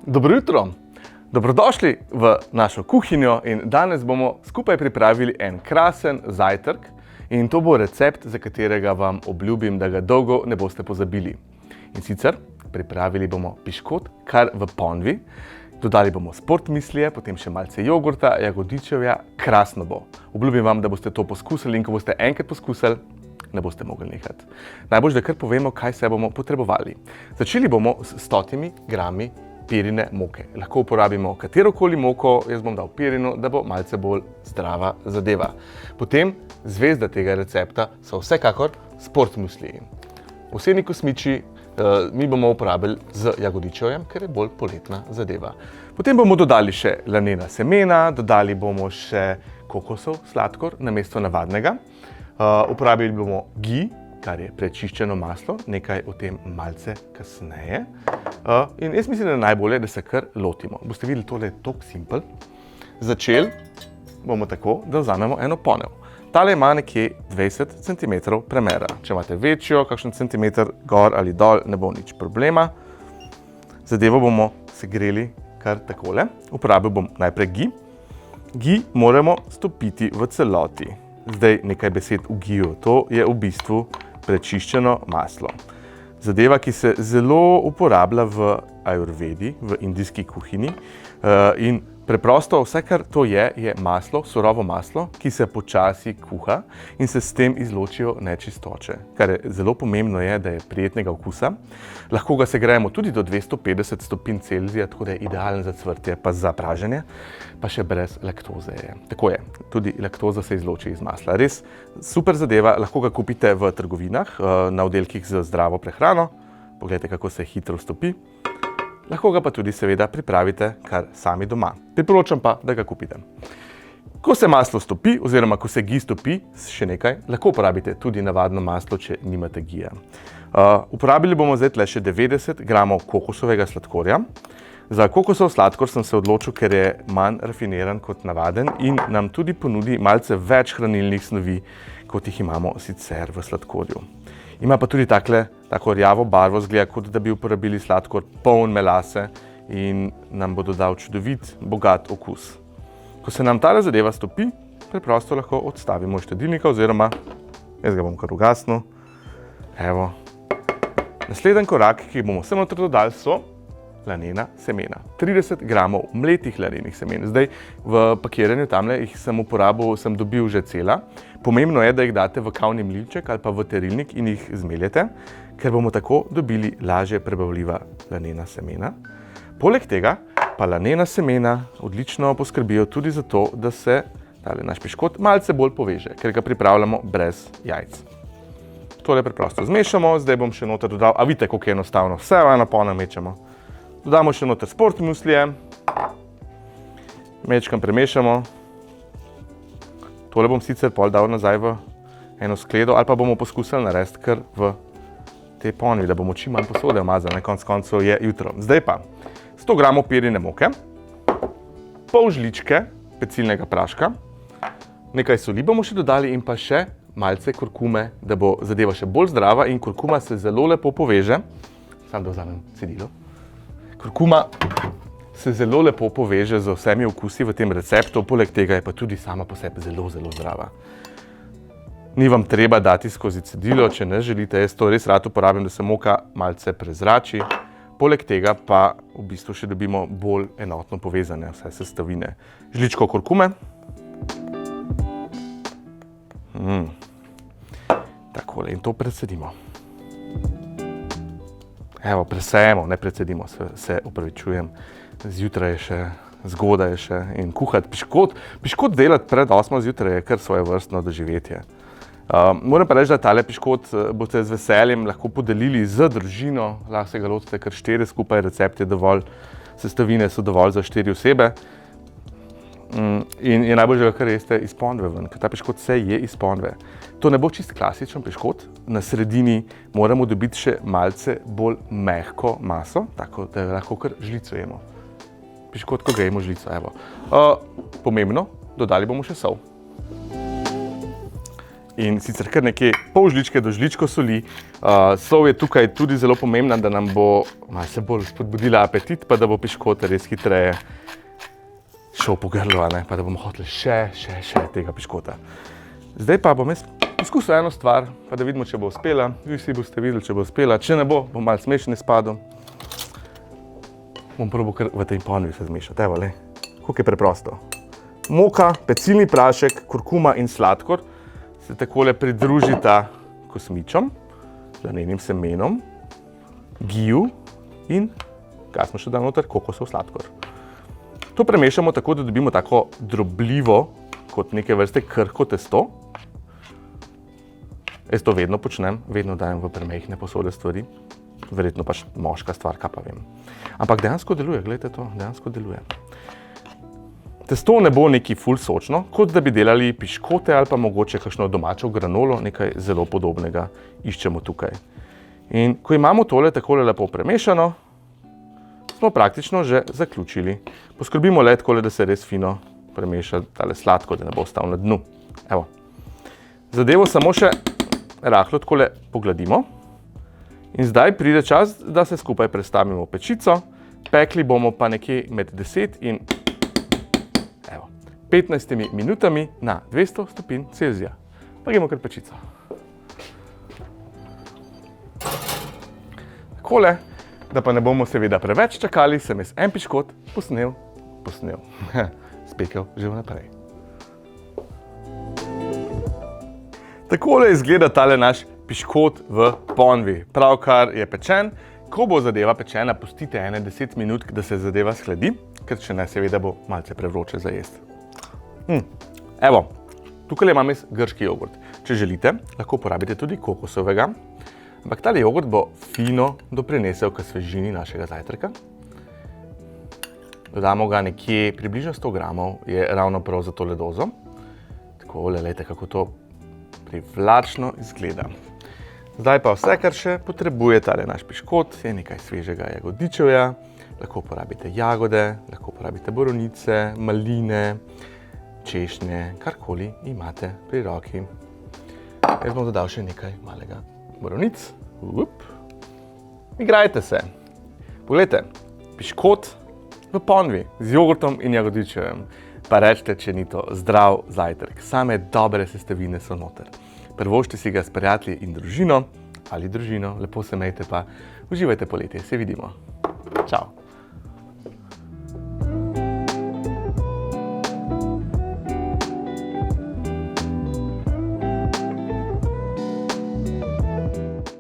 Dobro jutro! Dobrodošli v našo kuhinjo in danes bomo skupaj pripravili en krasen zajtrk in to bo recept, za katerega vam obljubim, da ga dolgo ne boste pozabili. In sicer pripravili bomo piškot kar v ponvi, dodali bomo sportmislije, potem še malce jogurta, jagodičevja, krasno bo. Obljubim vam, da boste to poskusili in ko boste enkrat poskusili, ne boste mogli nehati. Najbolj, da kar povemo, kaj se bomo potrebovali. Začeli bomo s 100 grami pirine moke. Lahko uporabimo katerokoli moko, jaz bom dal pirino, da bo malce bolj zdrava zadeva. Potem zvezda tega recepta so vsekakor sportmusliji. Posebni kosmiči mi bomo uporabili z jagodičevjem, ker je bolj poletna zadeva. Potem bomo dodali še lanena semena, dodali bomo še kokosov sladkor namesto navadnega. Uporabili bomo ghee, kar je prečiščeno maslo, nekaj o tem malce kasneje. In jaz mislim, da je najbolje, da se kar lotimo. Boste videli, tole je tako simpel. Začeli bomo tako, da vzamemo eno ponev. Tale ima nekje 20 cm premera. Če imate večjo, kakšen centimeter gor ali dol, ne bo nič problema. Zadevo bomo segreli kar takole. Uporabil bom najprej ghee. Ghee moramo stopiti v celoti. Zdaj nekaj besed v gheeju. To je v bistvu prečiščeno maslo. Zadeva, ki se zelo uporablja v ajurvedi, v indijski kuhinji. In preprosto vse, kar to je maslo, surovo maslo, ki se počasi kuha in se s tem izločijo nečistoče. Kar je zelo pomembno je, da je prijetnega okusa. Lahko ga segrejemo tudi do 250 stopinj Celzija, tako da je idealen za cvrtje, pa za praženje, pa še brez laktoze je. Tako je, tudi laktoza se izloči iz masla. Res super zadeva, lahko ga kupite v trgovinah, na oddelkih za zdravo prehrano. Poglejte, kako se hitro stopi. Lahko ga pa tudi seveda pripravite kar sami doma. Priporočam pa, da ga kupite. Ko se maslo stopi, oziroma ko se ghee stopi, še nekaj, lahko uporabite tudi navadno maslo, če nimate gheeja. Uporabili bomo zdaj tle še 90 gramov kokosovega sladkorja. Za kokosov sladkor sem se odločil, ker je manj rafiniran kot navaden in nam tudi ponudi malce več hranilnih snovi, kot jih imamo sicer v sladkorju. Ima pa tudi tako rjavo barvo, zgleda, kot da bi uporabili sladkor poln melase in nam bo dodal čudovit, bogat okus. Ko se nam ta zadeva stopi, preprosto lahko odstavimo iz štedilnika oziroma jaz ga bom kar ugasnil. Evo. Naslednji korak, ki bomo sem noter dodali, so lanena semena. 30 gramov mletih lanenih semen. Zdaj v pakiranju tamle jih sem dobil že cela. Pomembno je, da jih date v kavni mlinček ali pa v terilnik in jih zmeljete, ker bomo tako dobili lažje prebavljiva lanena semena. Poleg tega pa lanena semena odlično poskrbijo tudi za to, da se tale naš piškot malce bolj poveže, ker ga pripravljamo brez jajc. Tole preprosto zmešamo, zdaj bom še noter dodal, a vidite, kako je enostavno, vse v eno ponev mečemo. Dodamo še noter sportmuslije, mečkam premešamo. Tole bom sicer pol dal nazaj v eno skledo ali pa bomo poskusili narediti kar v te ponvi, da bomo čim manj posode umazali, konec koncev je jutro. Zdaj pa 100 gramov pirine moke, pol žličke pecilnega praška, nekaj soli bomo še dodali in pa še malce kurkume, da bo zadeva še bolj zdrava in kurkuma se zelo lepo poveže. Samo da vzamem cedilo. Kurkuma se zelo lepo poveže z vsemi okusi v tem receptu, poleg tega je pa tudi sama po sebi zelo, zelo zdrava. Ni vam treba dati skozi cedilo, če ne želite, jaz to res rad uporabim, da se moka malce prezrači. Poleg tega pa v bistvu še dobimo bolj enotno povezane vse sestavine. Žličko kurkume. Takole in to predsedimo. Evo, presejemo, ne predsedimo, se opravičujem. Zjutraj je še, zgodaj je še in kuhati piškot delati pred 8 zjutraj je kar svojevrstno doživetje. Moram pa reči, da tale piškot boste z veseljem lahko podelili z družino, lahko se ga lotite kar 4 skupaj, recept je dovolj, sestavine so dovolj za 4 osebe. In je najbolj, da ga kar jeste iz ponve ven, ker ta piškot se je iz ponve. To ne bo čist klasičen piškot, na sredini moramo dobiti še malce bolj mehko maso, tako da lahko kar žlico jemo. Piškot, ko ga jemo žlico, evo. Pomembno, dodali bomo še sol. in sicer kar nekje pol žličke do žličko soli. Sol je tukaj tudi zelo pomembna, da nam bo malce bolj spodbudila apetit, pa da bo piškot res hitreje šel po grlu, pa da bomo hoteli še tega piškota. Zdaj pa bom jaz poskusil eno stvar, pa da vidimo, če bo uspela. Vi vsi boste videli, če bo uspela. Če ne bo, bom malo smešen izpadel. Bom probal kar v tej ponvi se zmešati. Evo, le, koliko je preprosto. Moka, pecilni prašek, kurkuma in sladkor se takole pridružita kosmičom, lanenim semenom, giju in, kaj smo še dali noter, kokosov sladkor. To premešamo tako, da dobimo tako drobljivo, kot neke vrste krhko testo. Jaz to vedno počnem, vedno dajem v premehne posode stvari. Verjetno pač moška stvar, kaj pa vem. Ampak dejansko deluje, gledajte to, dejansko deluje. Testo ne bo neki ful sočno, kot da bi delali piškote ali pa mogoče kakšno domačo granolo, nekaj zelo podobnega iščemo tukaj. In ko imamo tole takole lepo premešano, smo praktično že zaključili. Poskrbimo le takole, da se res fino premeša tale sladko, da ne bo ostal na dnu. Evo. Zadevo samo še rahlo takole pogladimo. In zdaj pride čas, da se skupaj prestavimo v pečico. Pekli bomo pa nekje med 10 in 15 minutami na 200 stopinj Celzija. Pa gremo kar pečico. Takole, da pa ne bomo seveda preveč čakali, sem jaz en piškot posnel, spekel že vnaprej. Takole izgleda tale naš piškot v ponvi. Pravkar je pečen. Ko bo zadeva pečena, pustite 10 minut, da se zadeva shladi, ker če ne, seveda bo malce prevroče za jesti. Evo, tukaj imam jaz grški jogurt. Če želite, lahko uporabite tudi kokosovega, ampak tale jogurt bo fino doprinesel k svežini našega zajtrka. Dodamo ga nekje približno 100 gramov, je ravno prav za tole dozo. Tako, lejte, kako to privlačno izgleda. Zdaj pa vse, kar še potrebuje tale naš piškot, je nekaj svežega jagodičevja. Lahko uporabite jagode, lahko uporabite borovnice, maline, češnje, karkoli imate pri roki. Jaz bom dodal še nekaj malega borovnic. Igrajte se. Poglejte, piškot v ponvi z jogurtom in jagodičevjem. Pa rečite, če ni to zdrav zajtrk. Same dobre sestavine so noter. Privoščite si ga s prijatelji in družino ali družino. Lepo se imejte pa uživajte poletje. Se vidimo. Čau.